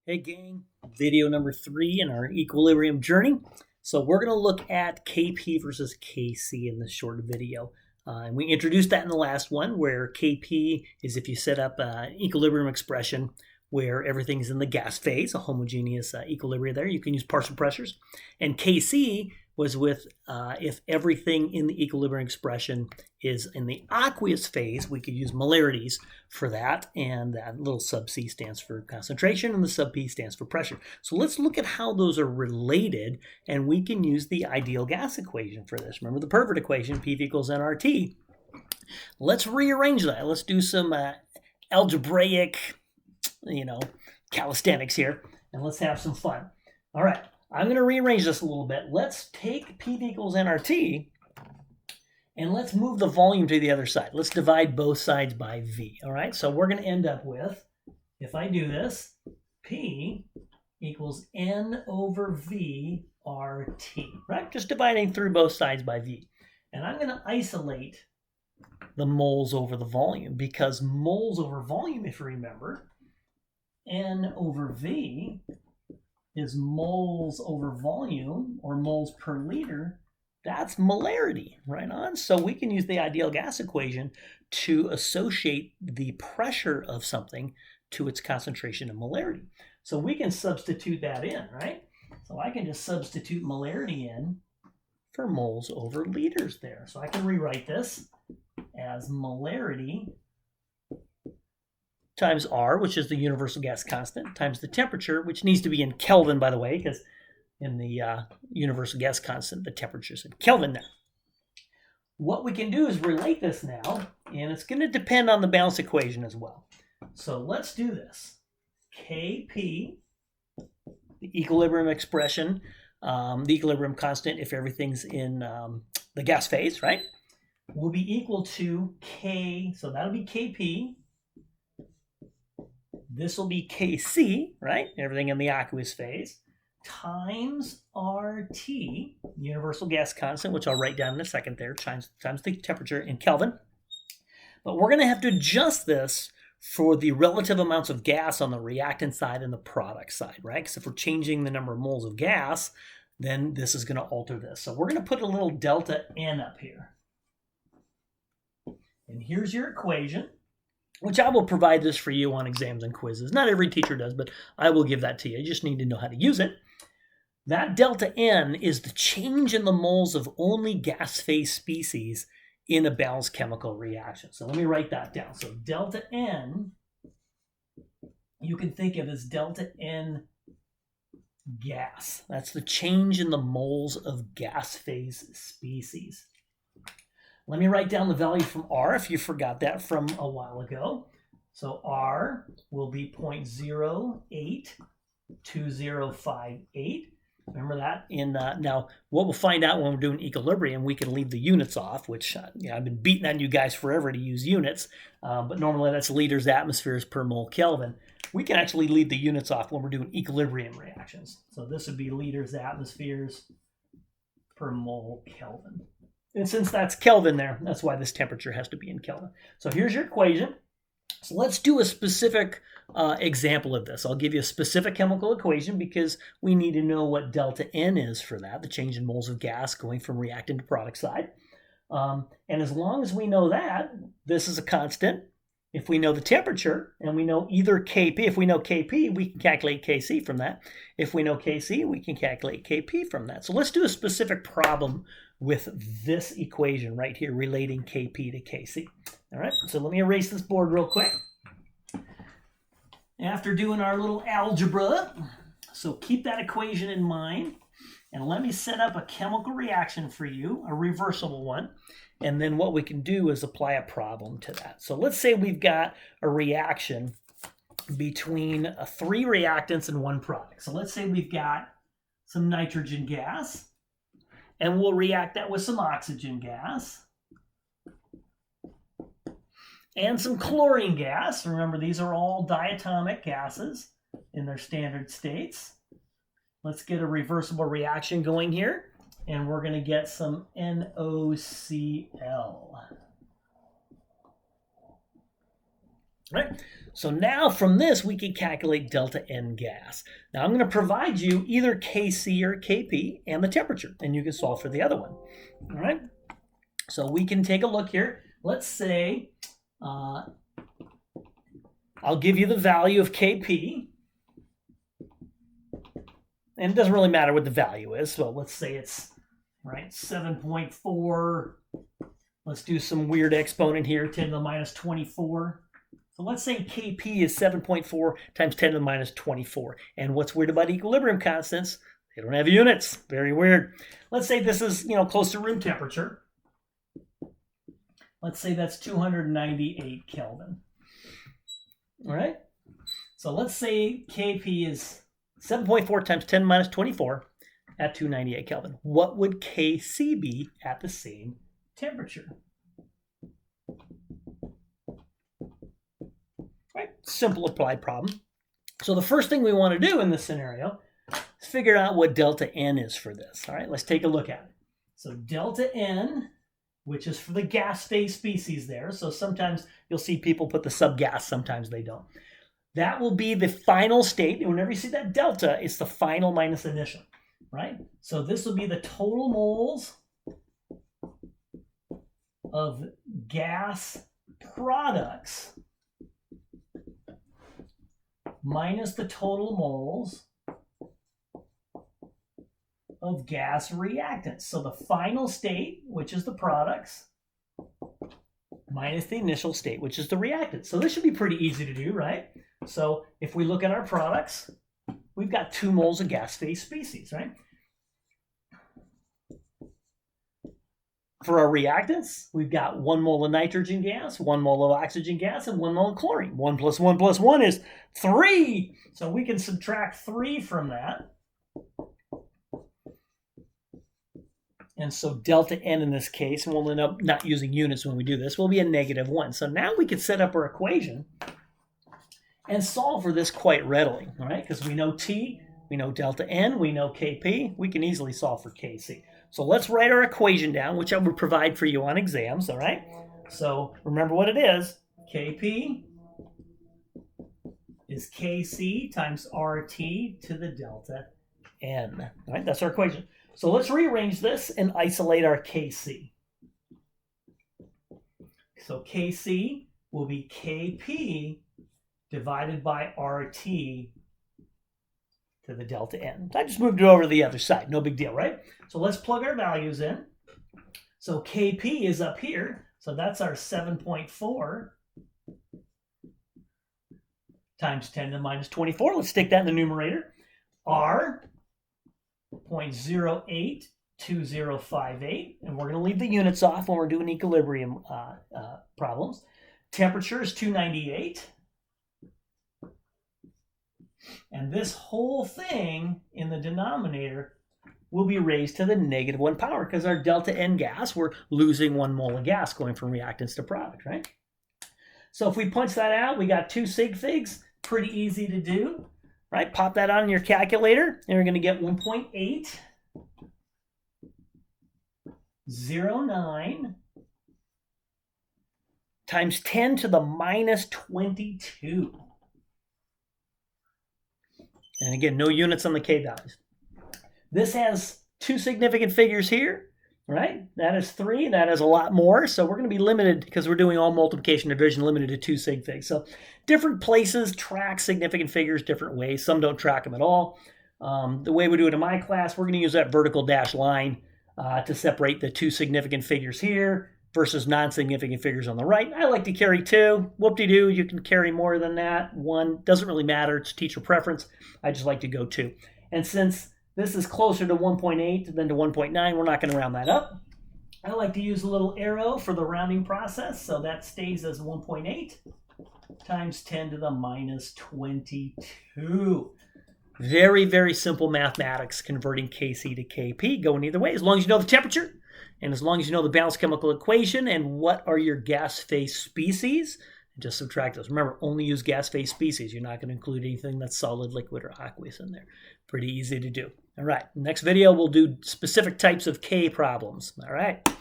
Hey gang, video number 3 in our equilibrium journey. So we're going to look at Kp versus Kc in this short video. And we introduced that in the last one, where Kp is if you set up an equilibrium expression where everything's in the gas phase, a homogeneous equilibrium there. You can use partial pressures. And Kc was with if everything in the equilibrium expression is in the aqueous phase, we could use molarities for that. And that little sub C stands for concentration and the sub P stands for pressure. So let's look at how those are related, and we can use the ideal gas equation for this. Remember the Pervert equation, P equals nRT. Let's rearrange that. Let's do some algebraic, calisthenics here, and let's have some fun. All right. I'm going to rearrange this a little bit. Let's take P equals nRT and let's move the volume to the other side. Let's divide both sides by V. All right, so we're going to end up with, if I do this, P equals N over V RT, right? Just dividing through both sides by V. And I'm going to isolate the moles over the volume, because moles over volume, if you remember, N over V is moles over volume, or moles per liter. That's molarity, right on. So we can use the ideal gas equation to associate the pressure of something to its concentration and molarity. So we can substitute that in, right? So I can just substitute molarity in for moles over liters there. So I can rewrite this as molarity times R, which is the universal gas constant, times the temperature, which needs to be in Kelvin, by the way, because in the universal gas constant, the temperature is in Kelvin now. What we can do is relate this now, and it's going to depend on the balance equation as well. So let's do this. Kp, the equilibrium expression, the equilibrium constant, if everything's in the gas phase, right, will be equal to K, so that'll be Kp. This will be Kc, right? Everything in the aqueous phase, times RT, universal gas constant, which I'll write down in a second there, times the temperature in Kelvin. But we're going to have to adjust this for the relative amounts of gas on the reactant side and the product side, right? Because if we're changing the number of moles of gas, then this is going to alter this. So we're going to put a little delta N up here. And here's your equation, which I will provide this for you on exams and quizzes. Not every teacher does, but I will give that to you. You just need to know how to use it. That delta N is the change in the moles of only gas phase species in a balanced chemical reaction. So let me write that down. So delta N, you can think of as delta N gas. That's the change in the moles of gas phase species. Let me write down the value from R if you forgot that from a while ago. So R will be 0.082058. Remember that? Now, what we'll find out when we're doing equilibrium, we can leave the units off, which I've been beating on you guys forever to use units, but normally that's liters atmospheres per mole Kelvin. We can actually leave the units off when we're doing equilibrium reactions. So this would be liters atmospheres per mole Kelvin. And since that's Kelvin there, that's why this temperature has to be in Kelvin. So here's your equation. So let's do a specific example of this. I'll give you a specific chemical equation because we need to know what delta N is for that, the change in moles of gas going from reactant to product side. And as long as we know that, this is a constant. If we know the temperature and we know either Kp, if we know Kp, we can calculate Kc from that. If we know Kc, we can calculate Kp from that. So let's do a specific problem with this equation right here relating Kp to Kc. All right, so let me erase this board real quick. After doing our little algebra, so keep that equation in mind, and let me set up a chemical reaction for you, a reversible one, and then what we can do is apply a problem to that. So let's say we've got a reaction between 3 reactants and 1 product. So let's say we've got some nitrogen gas, and we'll react that with some oxygen gas and some chlorine gas. Remember, these are all diatomic gases in their standard states. Let's get a reversible reaction going here, and we're going to get some NOCl. Right? So now from this, we can calculate delta N gas. Now I'm going to provide you either Kc or Kp and the temperature, and you can solve for the other one. All right? So we can take a look here. Let's say I'll give you the value of Kp. And it doesn't really matter what the value is. So let's say it's 7.4. Let's do some weird exponent here, 10 to the minus 24. So let's say Kp is 7.4 times 10 to the minus 24. And what's weird about equilibrium constants? They don't have units. Very weird. Let's say this is, close to room temperature. Let's say that's 298 Kelvin. All right? So let's say Kp is 7.4 times 10 minus 24 at 298 Kelvin. What would Kc be at the same temperature? Right? Simple applied problem. So the first thing we want to do in this scenario is figure out what delta N is for this. All right, let's take a look at it. So delta N, which is for the gas phase species there. So sometimes you'll see people put the subgas, sometimes they don't. That will be the final state. And whenever you see that delta, it's the final minus initial, right? So this will be the total moles of gas products minus the total moles of gas reactants. So the final state, which is the products, minus the initial state, which is the reactant. So this should be pretty easy to do, right? So if we look at our products, we've got 2 moles of gas phase species, right? For our reactants, we've got 1 mole of nitrogen gas, 1 mole of oxygen gas, and 1 mole of chlorine. 1 plus 1 plus 1 is 3. So we can subtract 3 from that. And so delta N in this case, and we'll end up not using units when we do this, will be a -1. So now we can set up our equation and solve for this quite readily, all right? Because we know T, we know delta N, we know Kp, we can easily solve for Kc. So let's write our equation down, which I would provide for you on exams, all right? So remember what it is. Kp is Kc times RT to the delta N, all right? That's our equation. So let's rearrange this and isolate our Kc. So Kc will be Kp divided by RT to the delta N. So I just moved it over to the other side. No big deal, right? So let's plug our values in. So Kp is up here. So that's our 7.4 times 10 to the minus 24. Let's stick that in the numerator. R 0.082058. And we're going to leave the units off when we're doing equilibrium problems. Temperature is 298. And this whole thing in the denominator will be raised to the -1 power because our delta N gas, we're losing 1 mole of gas going from reactants to product, right? So if we punch that out, we got 2 sig figs. Pretty easy to do, right? Pop that on your calculator, and we're going to get 1.809 times 10 to the minus 22. And again, no units on the K values. This has 2 significant figures here, right? That is 3, that is a lot more. So we're going to be limited, because we're doing all multiplication division, limited to 2 sig figs. So different places track significant figures different ways. Some don't track them at all. The way we do it in my class, we're going to use that vertical dash line to separate the 2 significant figures here versus non-significant figures on the right. I like to carry 2. Whoop-de-doo, you can carry more than that. 1 doesn't really matter. It's teacher preference. I just like to go 2. And since this is closer to 1.8 than to 1.9, we're not going to round that up. I like to use a little arrow for the rounding process, so that stays as 1.8 times 10 to the minus 22. Very, very simple mathematics, converting Kc to Kp, going either way, as long as you know the temperature, and as long as you know the balanced chemical equation and what are your gas phase species, just subtract those. Remember, only use gas phase species. You're not going to include anything that's solid, liquid, or aqueous in there. Pretty easy to do. All right, next video we'll do specific types of K problems. All right.